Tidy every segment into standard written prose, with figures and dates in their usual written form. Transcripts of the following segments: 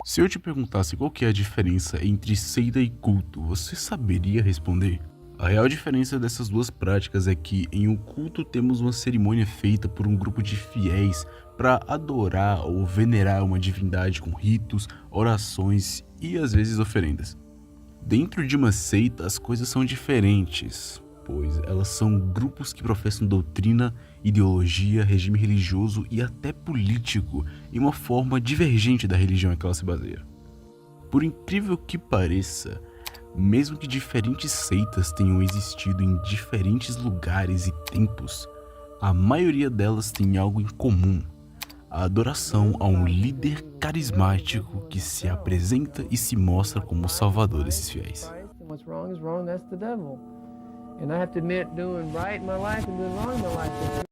Se eu te perguntasse qual que é a diferença entre seita e culto, você saberia responder? A real diferença dessas duas práticas é que em um culto temos uma cerimônia feita por um grupo de fiéis para adorar ou venerar uma divindade com ritos, orações e às vezes oferendas. Dentro de uma seita as coisas são diferentes, pois elas são grupos que professam doutrina, ideologia, regime religioso e até político em uma forma divergente da religião em que ela se baseia. Por incrível que pareça, mesmo que diferentes seitas tenham existido em diferentes lugares e tempos, a maioria delas tem algo em comum: a adoração a um líder carismático que se apresenta e se mostra como o salvador desses fiéis. What's wrong is wrong, that's the devil. And I have to admit, doing right in my life and doing wrong in my life.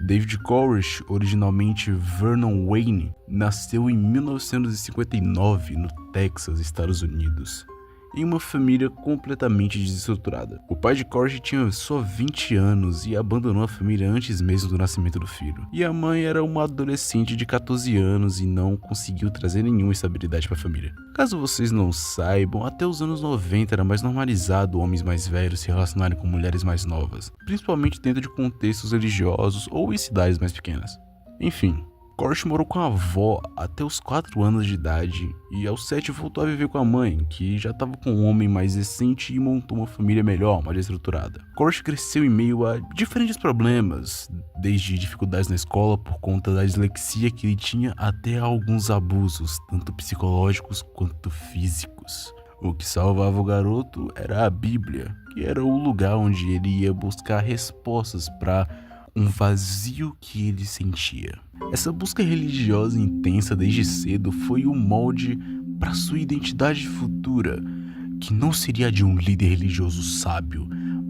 David Koresh, originalmente Vernon Wayne, nasceu em 1959 no Texas, Estados Unidos, em uma família completamente desestruturada. O pai de Koresh tinha só 20 anos e abandonou a família antes mesmo do nascimento do filho. E a mãe era uma adolescente de 14 anos e não conseguiu trazer nenhuma estabilidade para a família. Caso vocês não saibam, até os anos 90 era mais normalizado homens mais velhos se relacionarem com mulheres mais novas, principalmente dentro de contextos religiosos ou em cidades mais pequenas. Enfim, Koresh morou com a avó até os 4 anos de idade e aos 7 voltou a viver com a mãe, que já estava com um homem mais decente e montou uma família melhor, mais estruturada. Koresh cresceu em meio a diferentes problemas, desde dificuldades na escola por conta da dislexia que ele tinha até alguns abusos, tanto psicológicos quanto físicos. O que salvava o garoto era a Bíblia, que era o lugar onde ele ia buscar respostas para um vazio que ele sentia. Essa busca religiosa intensa desde cedo foi o molde para sua identidade futura, que não seria a de um líder religioso sábio,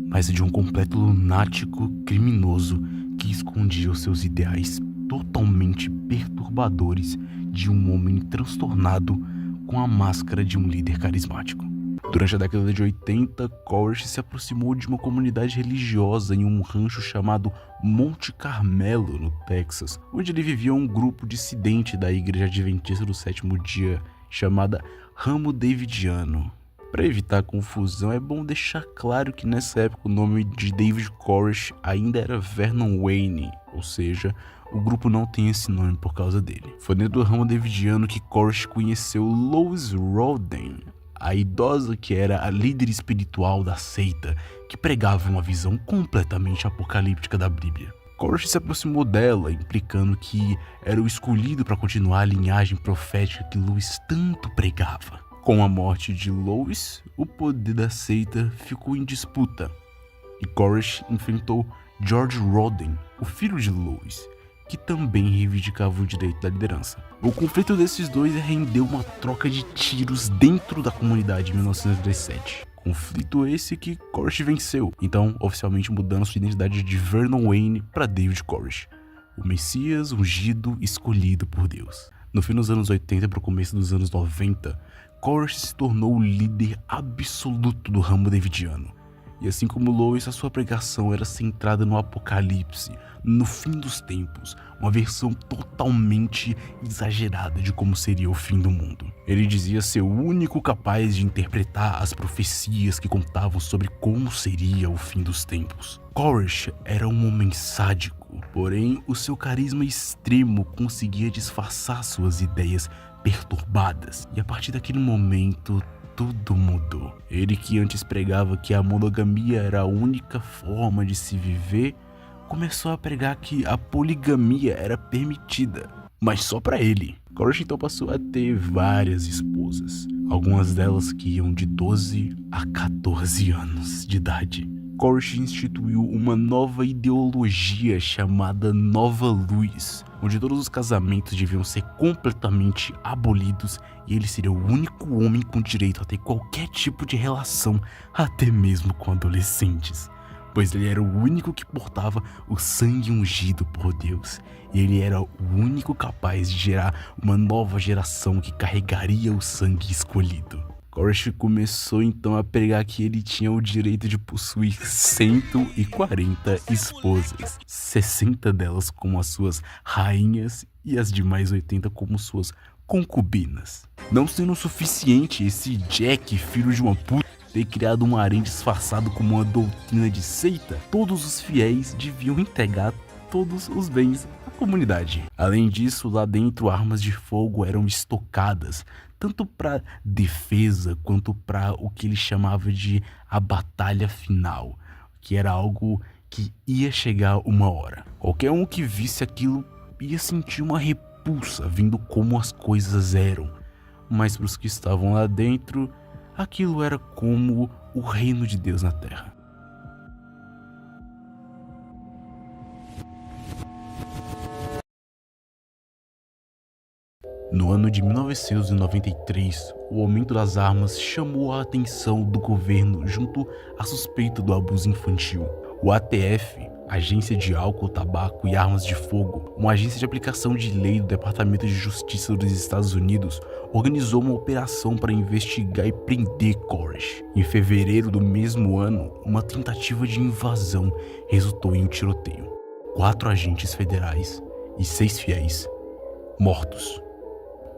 mas a de um completo lunático criminoso que escondia os seus ideais totalmente perturbadores de um homem transtornado com a máscara de um líder carismático. Durante a década de 80, Koresh se aproximou de uma comunidade religiosa em um rancho chamado Monte Carmelo, no Texas, onde ele vivia um grupo dissidente da Igreja Adventista do Sétimo Dia, chamada Ramo Davidiano. Para evitar confusão, é bom deixar claro que nessa época o nome de David Koresh ainda era Vernon Wayne, ou seja, o grupo não tem esse nome por causa dele. Foi dentro do Ramo Davidiano que Koresh conheceu Lois Roden, a idosa que era a líder espiritual da seita, que pregava uma visão completamente apocalíptica da Bíblia. Koresh se aproximou dela, implicando que era o escolhido para continuar a linhagem profética que Lois tanto pregava. Com a morte de Lois, o poder da seita ficou em disputa, e Koresh enfrentou George Roden, o filho de Lois, que também reivindicava o direito da liderança. O conflito desses dois rendeu uma troca de tiros dentro da comunidade em 1937. Conflito esse que Koresh venceu, então oficialmente mudando sua identidade de Vernon Wayne para David Koresh, o Messias ungido escolhido por Deus. No fim dos anos 80 para o começo dos anos 90, Koresh se tornou o líder absoluto do ramo davidiano. E assim como Lois, a sua pregação era centrada no apocalipse, no fim dos tempos, uma versão totalmente exagerada de como seria o fim do mundo. Ele dizia ser o único capaz de interpretar as profecias que contavam sobre como seria o fim dos tempos. Koresh era um homem sádico, porém o seu carisma extremo conseguia disfarçar suas ideias perturbadas, e a partir daquele momento tudo mudou. Ele que antes pregava que a monogamia era a única forma de se viver, começou a pregar que a poligamia era permitida, mas só para ele. Koresh então passou a ter várias esposas, algumas delas que iam de 12 a 14 anos de idade. Koresh instituiu uma nova ideologia chamada Nova Luz, onde todos os casamentos deviam ser completamente abolidos e ele seria o único homem com direito a ter qualquer tipo de relação, até mesmo com adolescentes, pois ele era o único que portava o sangue ungido por Deus, e ele era o único capaz de gerar uma nova geração que carregaria o sangue escolhido. Koresh começou então a pregar que ele tinha o direito de possuir 140 esposas, 60 delas como as suas rainhas e as demais 80 como suas concubinas. Não sendo suficiente esse Jack, filho de uma puta, ter criado um harém disfarçado como uma doutrina de seita, todos os fiéis deviam entregar todos os bens à comunidade. Além disso, lá dentro armas de fogo eram estocadas, tanto para defesa quanto para o que ele chamava de a batalha final, que era algo que ia chegar uma hora. Qualquer um que visse aquilo ia sentir uma repulsa vendo como as coisas eram, mas para os que estavam lá dentro, aquilo era como o reino de Deus na terra. No ano de 1993, o aumento das armas chamou a atenção do governo junto à suspeita do abuso infantil. O ATF, Agência de Álcool, Tabaco e Armas de Fogo, uma agência de aplicação de lei do Departamento de Justiça dos Estados Unidos, organizou uma operação para investigar e prender Koresh. Em fevereiro do mesmo ano, uma tentativa de invasão resultou em um tiroteio. 4 agentes federais e 6 fiéis mortos.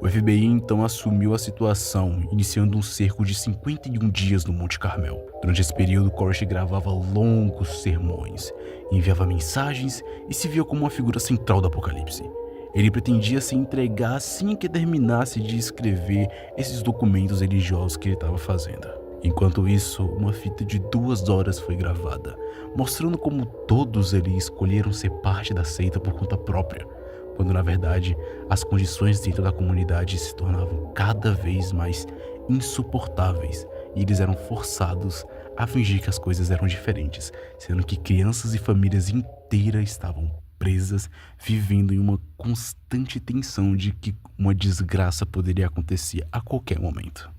O FBI então assumiu a situação, iniciando um cerco de 51 dias no Monte Carmel. Durante esse período, Koresh gravava longos sermões, enviava mensagens e se via como uma figura central do Apocalipse. Ele pretendia se entregar assim que terminasse de escrever esses documentos religiosos que ele estava fazendo. Enquanto isso, uma fita de 2 horas foi gravada, mostrando como todos eles escolheram ser parte da seita por conta própria, quando na verdade as condições dentro da comunidade se tornavam cada vez mais insuportáveis e eles eram forçados a fingir que as coisas eram diferentes, sendo que crianças e famílias inteiras estavam presas, vivendo em uma constante tensão de que uma desgraça poderia acontecer a qualquer momento.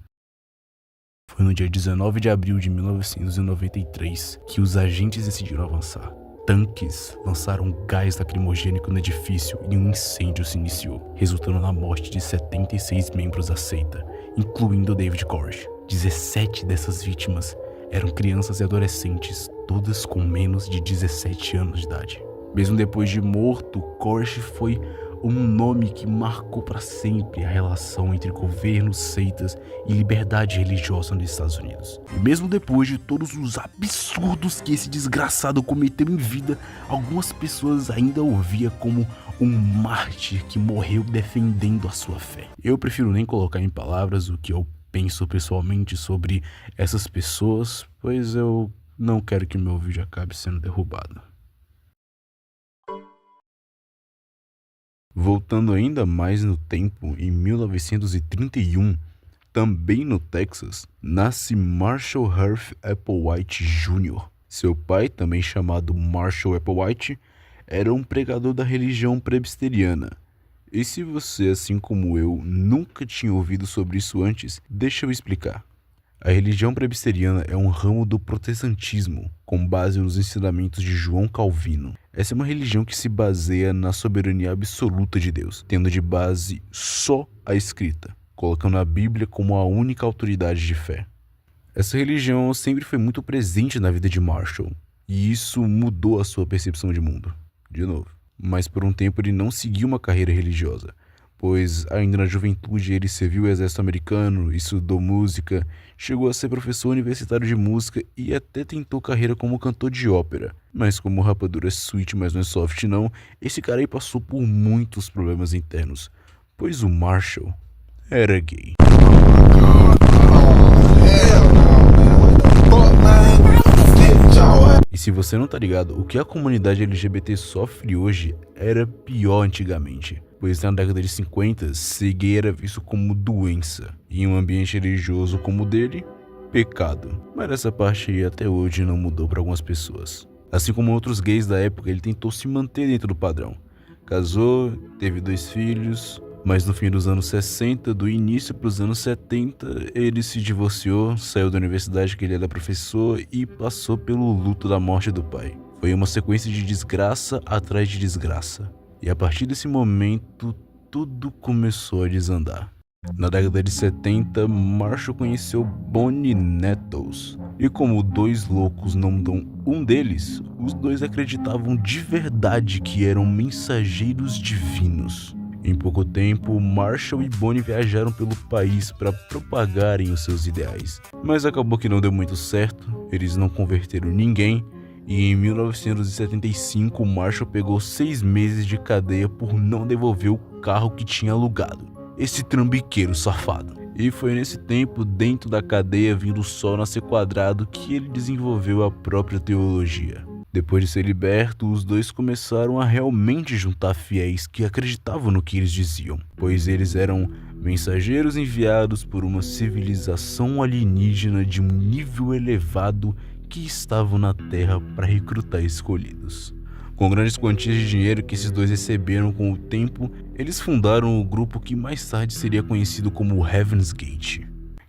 Foi no dia 19 de abril de 1993 que os agentes decidiram avançar. Tanques lançaram gás lacrimogênico no edifício e um incêndio se iniciou, resultando na morte de 76 membros da seita, incluindo David Koresh. 17 dessas vítimas eram crianças e adolescentes, todas com menos de 17 anos de idade. Mesmo depois de morto, Koresh foi um nome que marcou para sempre a relação entre governos, seitas e liberdade religiosa nos Estados Unidos. E mesmo depois de todos os absurdos que esse desgraçado cometeu em vida, algumas pessoas ainda o via como um mártir que morreu defendendo a sua fé. Eu prefiro nem colocar em palavras o que eu penso pessoalmente sobre essas pessoas, pois eu não quero que meu vídeo acabe sendo derrubado. Voltando ainda mais no tempo, em 1931, também no Texas, nasce Marshall Hearst Applewhite Jr. Seu pai, também chamado Marshall Applewhite, era um pregador da religião presbiteriana. E se você, assim como eu, nunca tinha ouvido sobre isso antes, deixa eu explicar. A religião presbiteriana é um ramo do protestantismo, com base nos ensinamentos de João Calvino. Essa é uma religião que se baseia na soberania absoluta de Deus, tendo de base só a escrita, colocando a Bíblia como a única autoridade de fé. Essa religião sempre foi muito presente na vida de Marshall, e isso mudou a sua percepção de mundo, de novo. Mas por um tempo ele não seguiu uma carreira religiosa, pois ainda na juventude ele serviu o exército americano, estudou música, chegou a ser professor universitário de música e até tentou carreira como cantor de ópera. Mas como rapadura é sweet, mas não é soft não, esse cara aí passou por muitos problemas internos, pois o Marshall era gay. E se você não tá ligado, o que a comunidade LGBT sofre hoje era pior antigamente, pois na década de 50, ser gay era visto como doença, e em um ambiente religioso como o dele, pecado. Mas essa parte aí até hoje não mudou para algumas pessoas. Assim como outros gays da época, ele tentou se manter dentro do padrão. Casou, teve 2 filhos, mas no fim dos anos 60, do início para os anos 70, ele se divorciou, saiu da universidade que ele era professor e passou pelo luto da morte do pai. Foi uma sequência de desgraça atrás de desgraça. E a partir desse momento, tudo começou a desandar. Na década de 70, Marshall conheceu Bonnie Nettles. E como 2 loucos não dão um deles, os 2 acreditavam de verdade que eram mensageiros divinos. Em pouco tempo, Marshall e Bonnie viajaram pelo país para propagarem os seus ideais. Mas acabou que não deu muito certo, eles não converteram ninguém, e em 1975 Marshall pegou 6 meses de cadeia por não devolver o carro que tinha alugado. Esse trambiqueiro safado. E foi nesse tempo, dentro da cadeia, vindo o sol nascer quadrado, que ele desenvolveu a própria teologia. Depois de ser liberto, os dois começaram a realmente juntar fiéis que acreditavam no que eles diziam, pois eles eram mensageiros enviados por uma civilização alienígena de um nível elevado que estavam na Terra para recrutar escolhidos. Com grandes quantias de dinheiro que esses dois receberam com o tempo, eles fundaram o grupo que mais tarde seria conhecido como Heaven's Gate.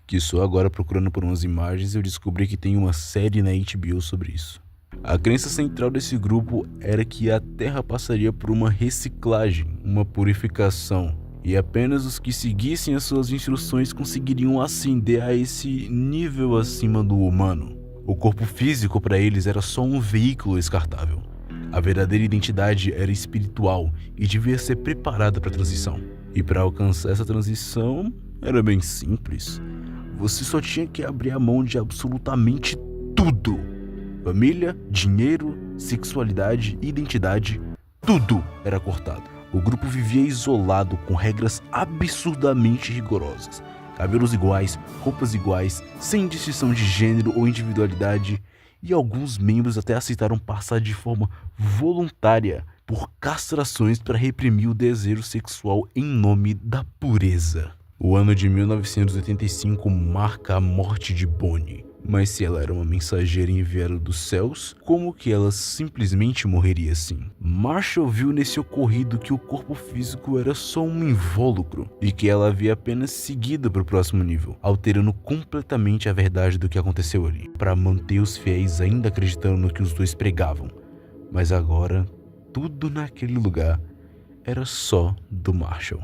Que só agora, procurando por umas imagens, eu descobri que tem uma série na HBO sobre isso. A crença central desse grupo era que a Terra passaria por uma reciclagem, uma purificação, e apenas os que seguissem as suas instruções conseguiriam ascender a esse nível acima do humano. O corpo físico para eles era só um veículo descartável. A verdadeira identidade era espiritual e devia ser preparada para a transição. E para alcançar essa transição, era bem simples. Você só tinha que abrir a mão de absolutamente tudo. Família, dinheiro, sexualidade, identidade, tudo era cortado. O grupo vivia isolado com regras absurdamente rigorosas. Cabelos iguais, roupas iguais, sem distinção de gênero ou individualidade, e alguns membros até aceitaram passar de forma voluntária por castrações para reprimir o desejo sexual em nome da pureza. O ano de 1985 marca a morte de Bonnie, mas se ela era uma mensageira enviada dos céus, como que ela simplesmente morreria assim? Marshall viu nesse ocorrido que o corpo físico era só um invólucro e que ela havia apenas seguido para o próximo nível, alterando completamente a verdade do que aconteceu ali, para manter os fiéis ainda acreditando no que os dois pregavam. Mas agora, tudo naquele lugar era só do Marshall.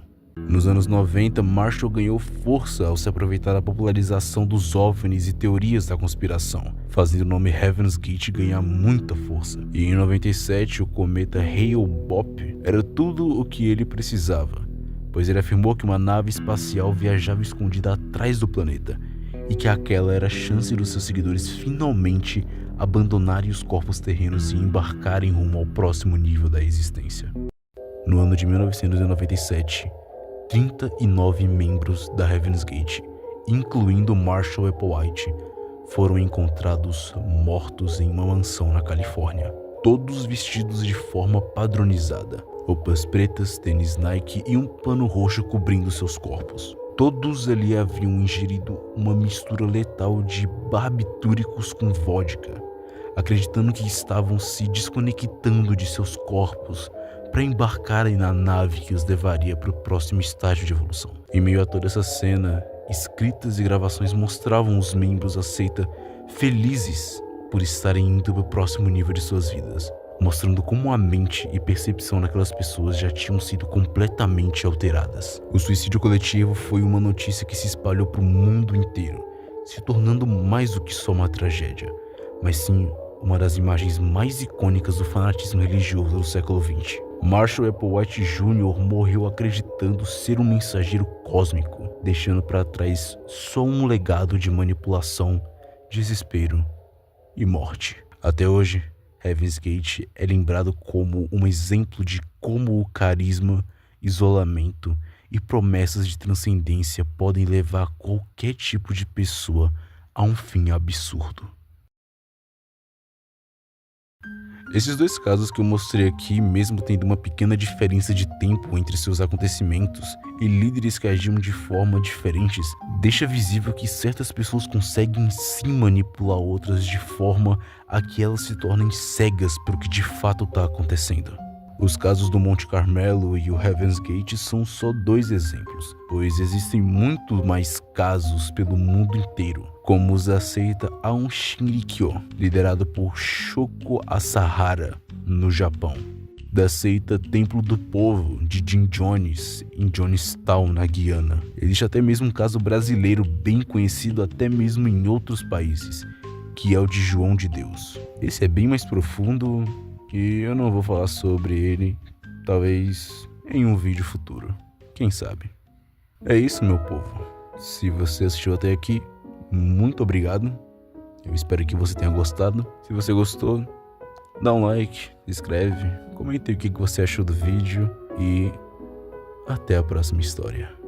Nos anos 90, Marshall ganhou força ao se aproveitar da popularização dos OVNIs e teorias da conspiração, fazendo o nome Heaven's Gate ganhar muita força. E em 97, o cometa Hale-Bopp era tudo o que ele precisava, pois ele afirmou que uma nave espacial viajava escondida atrás do planeta, e que aquela era a chance dos seus seguidores finalmente abandonarem os corpos terrenos e embarcarem rumo ao próximo nível da existência. No ano de 1997, 39 membros da Heaven's Gate, incluindo Marshall Applewhite, foram encontrados mortos em uma mansão na Califórnia, todos vestidos de forma padronizada, roupas pretas, tênis Nike e um pano roxo cobrindo seus corpos. Todos ali haviam ingerido uma mistura letal de barbitúricos com vodka, acreditando que estavam se desconectando de seus corpos para embarcarem na nave que os levaria para o próximo estágio de evolução. Em meio a toda essa cena, escritas e gravações mostravam os membros da seita felizes por estarem indo para o próximo nível de suas vidas, mostrando como a mente e percepção daquelas pessoas já tinham sido completamente alteradas. O suicídio coletivo foi uma notícia que se espalhou para o mundo inteiro, se tornando mais do que só uma tragédia, mas sim uma das imagens mais icônicas do fanatismo religioso do século XX. Marshall Applewhite Jr. morreu acreditando ser um mensageiro cósmico, deixando para trás só um legado de manipulação, desespero e morte. Até hoje, Heaven's Gate é lembrado como um exemplo de como o carisma, isolamento e promessas de transcendência podem levar qualquer tipo de pessoa a um fim absurdo. Esses dois casos que eu mostrei aqui, mesmo tendo uma pequena diferença de tempo entre seus acontecimentos e líderes que agiam de forma diferentes, deixa visível que certas pessoas conseguem sim manipular outras de forma a que elas se tornem cegas para o que de fato está acontecendo. Os casos do Monte Carmelo e o Heaven's Gate são só 2 exemplos, pois existem muito mais casos pelo mundo inteiro, como os da seita Aum Shinrikyo, liderado por Shoko Asahara, no Japão, da seita Templo do Povo, de Jim Jones, em Jonestown, na Guiana. Existe até mesmo um caso brasileiro bem conhecido até mesmo em outros países, que é o de João de Deus. Esse é bem mais profundo e eu não vou falar sobre ele, talvez em um vídeo futuro. Quem sabe? É isso, meu povo. Se você assistiu até aqui, muito obrigado. Eu espero que você tenha gostado. Se você gostou, dá um like, se inscreve, comente o que você achou do vídeo e até a próxima história.